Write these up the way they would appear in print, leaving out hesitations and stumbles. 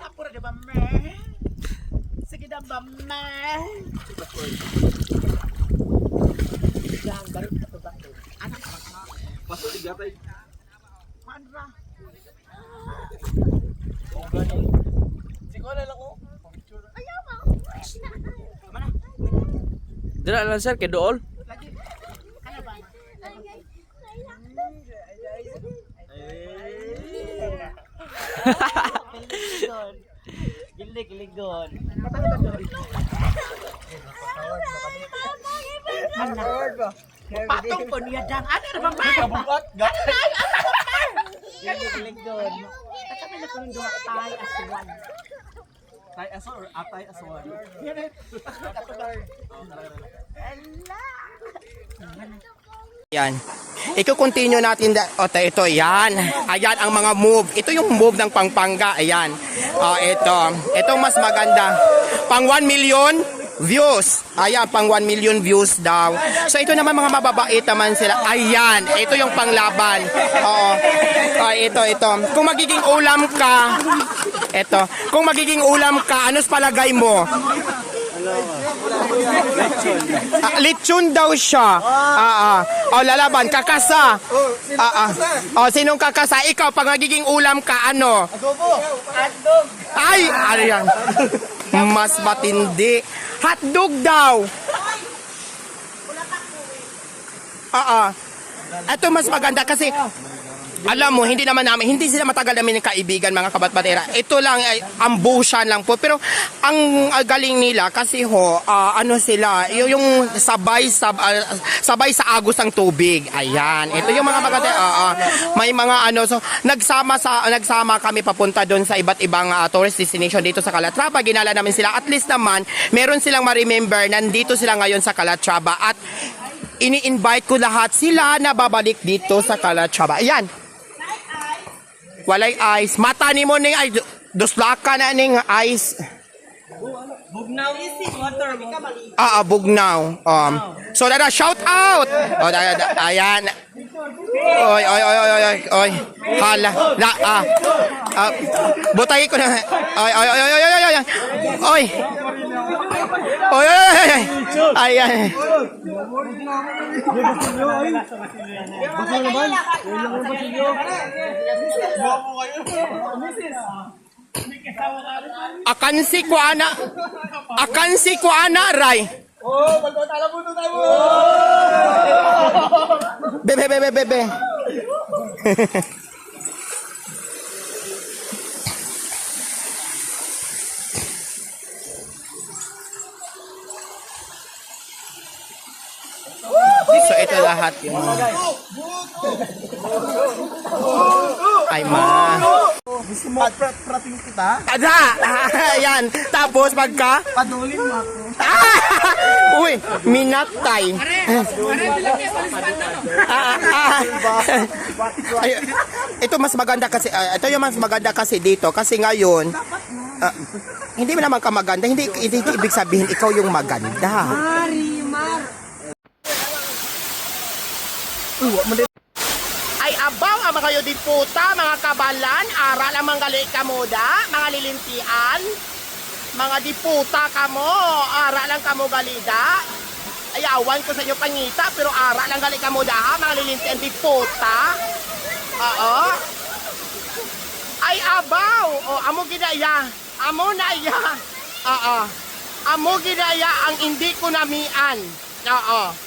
Apura di ba, me? Sige na ba, me? Yan, balik na to ba? Anak, Pasok di gatay. Manra. Siguro lang ko. Ayaw mo. Mana? Dira lang sir kay dool. Lagi. Kaya ba? Gilig-ligon. Patawad ka dito. Patawad ba? Patong ko niya dyan. Ano na ba, me? Kabukat. Ay, ano ba, me? Gilig-ligon. At kami na kung duwa tayo aswan. Tay aso or atay aswan? Yan eh. Yan. Iko-continue natin ito, yan. Ayan ang mga move. Ito yung move ng Pampanga. Ayan. Ito. Itong mas maganda. Pang 1 million views. Ayan, pang 1 million views daw. So ito naman mga mababait naman sila. Ayan, ito yung panglaban. Oo. Ito. Kung magiging ulam ka, ito. Kung magiging ulam ka, ano's palagay mo? Lechon daw siya. Lalaban, kakasa. Sinong kakasa? Ikaw, pag magiging ulam ka, ano? Adobo. Ay, ano yan? Mas matindi. Hotdog daw. Ito mas maganda kasi alam mo, hindi sila matagal namin ng kaibigan, mga kabatbatera. Ito lang, ambusyan lang po. Pero, ang galing nila, kasi ano sila, yung sabay sa agos ng tubig. Ayan. Ito yung mga maganda. May mga so, nagsama kami papunta doon sa iba't ibang tourist destination dito sa Calatrava. Ginala namin sila. At least naman, meron silang ma-remember, nandito sila ngayon sa Calatrava. At, ini-invite ko lahat sila na babalik dito sa Calatrava. Ayan. Walay ice. Mata ni mo ning ay duslaka na ning ice. Bugnaw is water mo. Bugnaw. So dada shout out. Ayan. Oy. Hala. Butay ko na. Oy. Ayan. Akansi ko ana ray. Magtatala mo tayo. Bebe. So ito lahat yung ay Gusto mo prating kita? Ayan. Tapos pagka Padulin mo ako. uy, minatay. Ito mas maganda kasi ito yung mas maganda kasi dito kasi ngayon hindi mo naman ka maganda, hindi ibig sabihin ikaw yung maganda. Ay abaw ang mga yudiputa, mga kabalan, aral ang mga gali kamuda, mga lilintian, mga diputa kamo, aral ang kamo galida. Ay awan ko sa inyo pangita, pero aral ang gali kamuda, mga lilintian diputa. Oo. Ay abaw, amo ginaya, amo na iya. Oo. Amo ginaya ang hindi ko namian. Oo.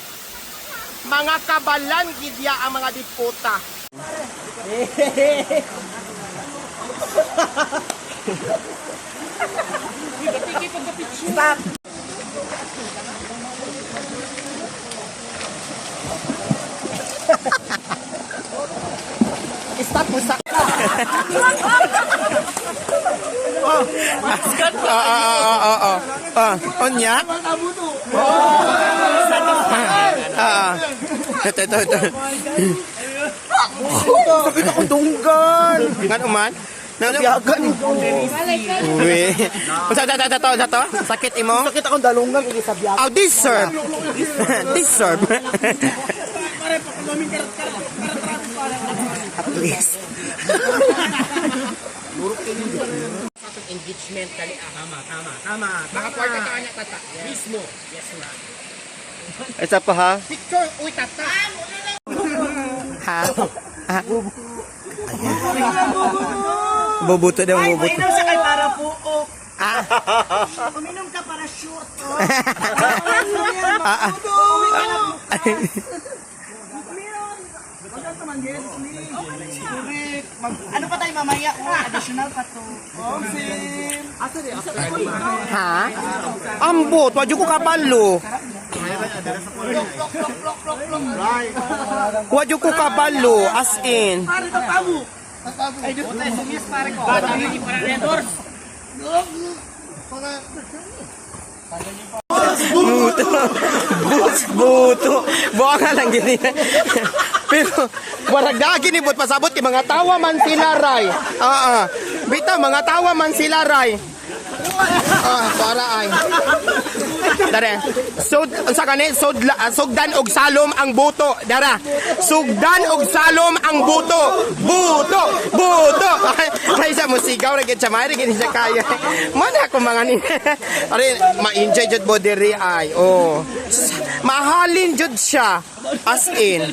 Mga kabalan gidya ang mga diputa. Stop. Stop mo sa. Onya? Ito. Sakit ako dunggan. Nga naman? Nabiyagan. Uy. Ito. Sakit imo? Sakit akong dalungan hindi sa biyak. Deserve. Deserve. At least. engagement kali Tama. mga kwarta ka anya tata mismo. Yes, ma'am. Isa pa ha? Picture uy tata. Ha? Bubuto daw, Ay, bubuto. mainom siya kay para puok. Ah, Uminom ka para shoot. Ano pa tayo mamaya ko? Additional pa to. ha? Ambot, wadyo ko kabalo. Wadyo ko kabalo as in. Pare, tatawo. Ay, doon tayo sumis pare ko. Hindi para redor. Buto. Buanga lang gini. Pero waragdagi ni but pasabot kay mga tawa man sila ray. Bita mga tawa man sila ray. Para ay. Dara. Unsa kani sugdan og salom ang buto. Dara. Sugdan og salom ang buto. Buto. Ay sa musigaw ra gid siya mari gid siya kaya. Mana ko mga ni. Are ma-enjoy jud bo diri ay. Oh. Mahalin jud siya. As in.